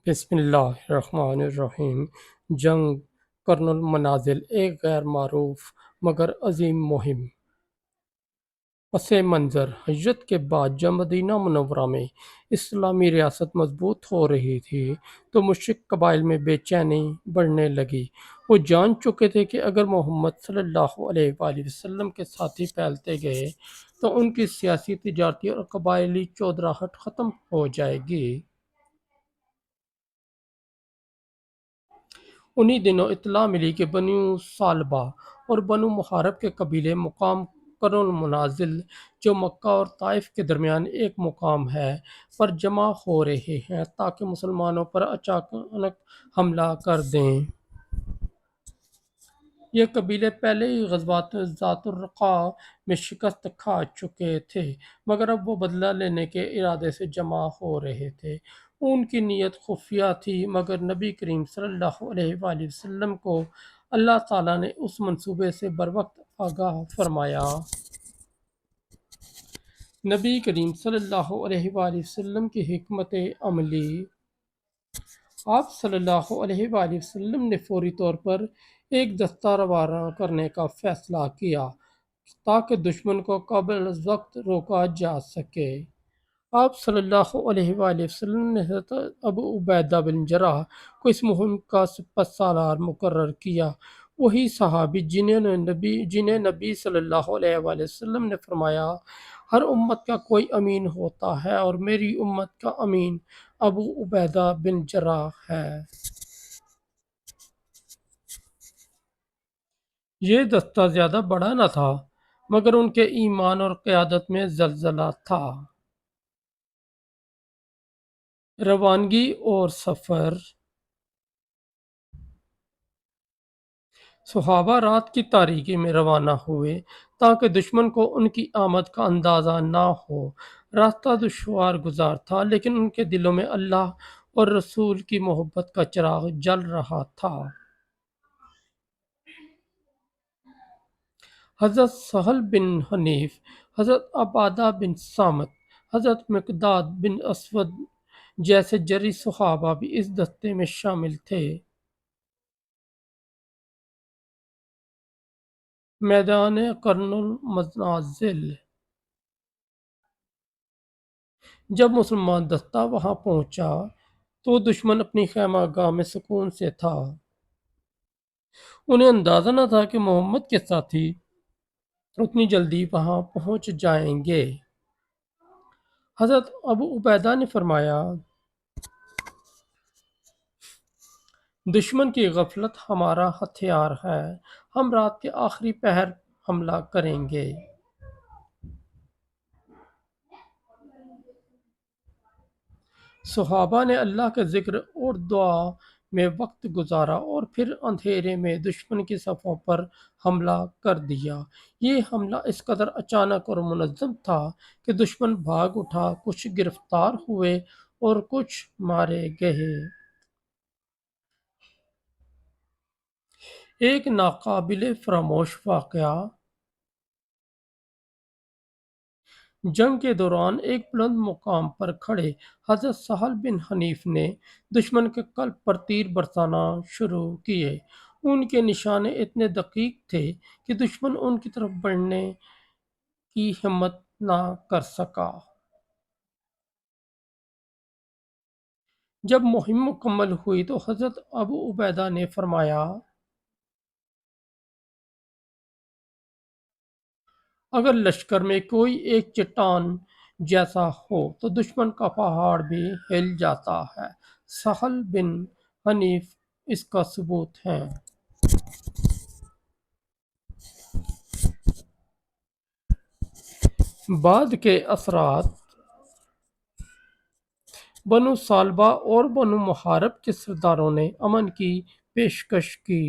بسم اللہ الرحمن الرحیم۔ جنگ قرن المنازل، ایک غیر معروف مگر عظیم مہم۔ پس منظر: ہجرت کے بعد جب مدینہ منورہ میں اسلامی ریاست مضبوط ہو رہی تھی تو مشرک قبائل میں بے چینی بڑھنے لگی۔ وہ جان چکے تھے کہ اگر محمد صلی اللہ علیہ وآلہ وسلم کے ساتھی پھیلتے گئے تو ان کی سیاسی، تجارتی اور قبائلی چودراہٹ ختم ہو جائے گی۔ انہی دنوں اطلاع ملی کہ بنو ثعلبہ اور بنو محارب کے قبیلے مقام قرن المنازل، جو مکہ اور طائف کے درمیان ایک مقام ہے، پر جمع ہو رہے ہیں تاکہ مسلمانوں پر اچانک حملہ کر دیں۔ یہ قبیلے پہلے ہی غزوات ذات الرقاع میں شکست کھا چکے تھے، مگر اب وہ بدلہ لینے کے ارادے سے جمع ہو رہے تھے۔ ان کی نیت خفیہ تھی، مگر نبی کریم صلی اللہ علیہ وآلہ وسلم کو اللہ تعالیٰ نے اس منصوبے سے بروقت آگاہ فرمایا۔ نبی کریم صلی اللہ علیہ وآلہ وسلم کی حکمت عملی: آپ صلی اللہ علیہ وآلہ وسلم نے فوری طور پر ایک دستہ روانہ کرنے کا فیصلہ کیا تاکہ دشمن کو قبل از وقت روکا جا سکے۔ آپ صلی اللہ علیہ وآلہ وسلم نے حضرت ابو عبیدہ بن جراح کو اس مہم کا سپہ سالار مقرر کیا، وہی صحابی جنہیں نبی صلی اللہ علیہ وآلہ وسلم نے فرمایا، ہر امت کا کوئی امین ہوتا ہے اور میری امت کا امین ابو عبیدہ بن جراح ہے۔ یہ دستہ زیادہ بڑا نہ تھا، مگر ان کے ایمان اور قیادت میں زلزلہ تھا۔ روانگی اور سفر: صحابہ رات کی تاریکی میں روانہ ہوئے تاکہ دشمن کو ان کی آمد کا اندازہ نہ ہو۔ راستہ دشوار گزار تھا، لیکن ان کے دلوں میں اللہ اور رسول کی محبت کا چراغ جل رہا تھا۔ حضرت سہل بن حنیف، حضرت عبادہ بن صامت، حضرت مقداد بن اسود جیسے جری صحابہ بھی اس دستے میں شامل تھے۔ میدان قرن المنازل: جب مسلمان دستہ وہاں پہنچا تو دشمن اپنی خیمہ گاہ میں سکون سے تھا۔ انہیں اندازہ نہ تھا کہ محمد کے ساتھی اتنی جلدی وہاں پہنچ جائیں گے۔ حضرت ابو عبیدہ نے فرمایا، دشمن کی غفلت ہمارا ہتھیار ہے، ہم رات کے آخری پہر حملہ کریں گے۔ صحابہ نے اللہ کے ذکر اور دعا میں وقت گزارا اور پھر اندھیرے میں دشمن کی صفوں پر حملہ کر دیا۔ یہ حملہ اس قدر اچانک اور منظم تھا کہ دشمن بھاگ اٹھا، کچھ گرفتار ہوئے اور کچھ مارے گئے۔ ایک ناقابل فراموش واقعہ: جنگ کے دوران ایک بلند مقام پر کھڑے حضرت سہل بن حنیف نے دشمن کے قلب پر تیر برسانا شروع کیے۔ ان کے نشانے اتنے دقیق تھے کہ دشمن ان کی طرف بڑھنے کی ہمت نہ کر سکا۔ جب مہم مکمل ہوئی تو حضرت ابو عبیدہ نے فرمایا، اگر لشکر میں کوئی ایک چٹان جیسا ہو تو دشمن کا پہاڑ بھی ہل جاتا ہے۔ سہل بن حنیف اس کا ثبوت ہیں۔ بعد کے اثرات: بنو ثعلبہ اور بنو محارب کے سرداروں نے امن کی پیشکش کی۔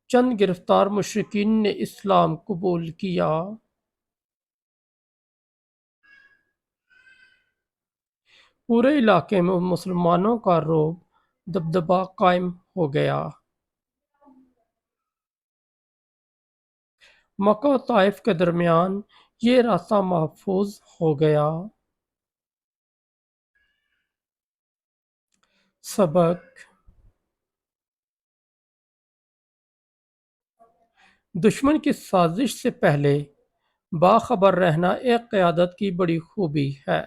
چند گرفتار مشرکین نے اسلام قبول کیا۔ پورے علاقے میں مسلمانوں کا رعب دبدبہ قائم ہو گیا۔ مکہ و طائف کے درمیان یہ راستہ محفوظ ہو گیا۔ سبق: دشمن کی سازش سے پہلے باخبر رہنا ایک قیادت کی بڑی خوبی ہے۔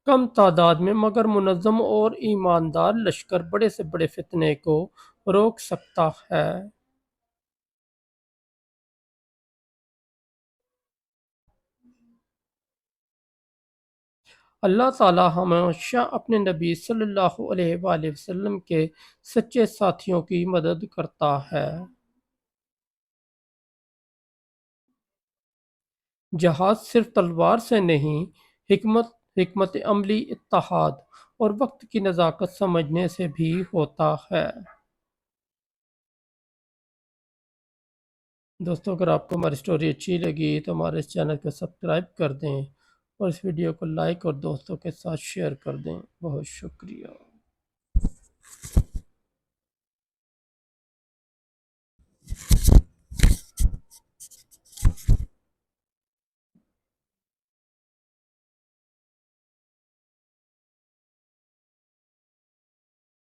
کم تعداد میں مگر منظم اور ایماندار لشکر بڑے سے بڑے فتنے کو روک سکتا ہے۔ اللہ تعالی ہمیشہ اپنے نبی صلی اللہ علیہ وآلہ وسلم کے سچے ساتھیوں کی مدد کرتا ہے۔ جہاد صرف تلوار سے نہیں، حکمت عملی، اتحاد اور وقت کی نزاکت سمجھنے سے بھی ہوتا ہے۔ دوستو، اگر آپ کو ہماری سٹوری اچھی لگی تو ہمارے اس چینل کو سبسکرائب کر دیں اور اس ویڈیو کو لائک اور دوستوں کے ساتھ شیئر کر دیں۔ بہت شکریہ۔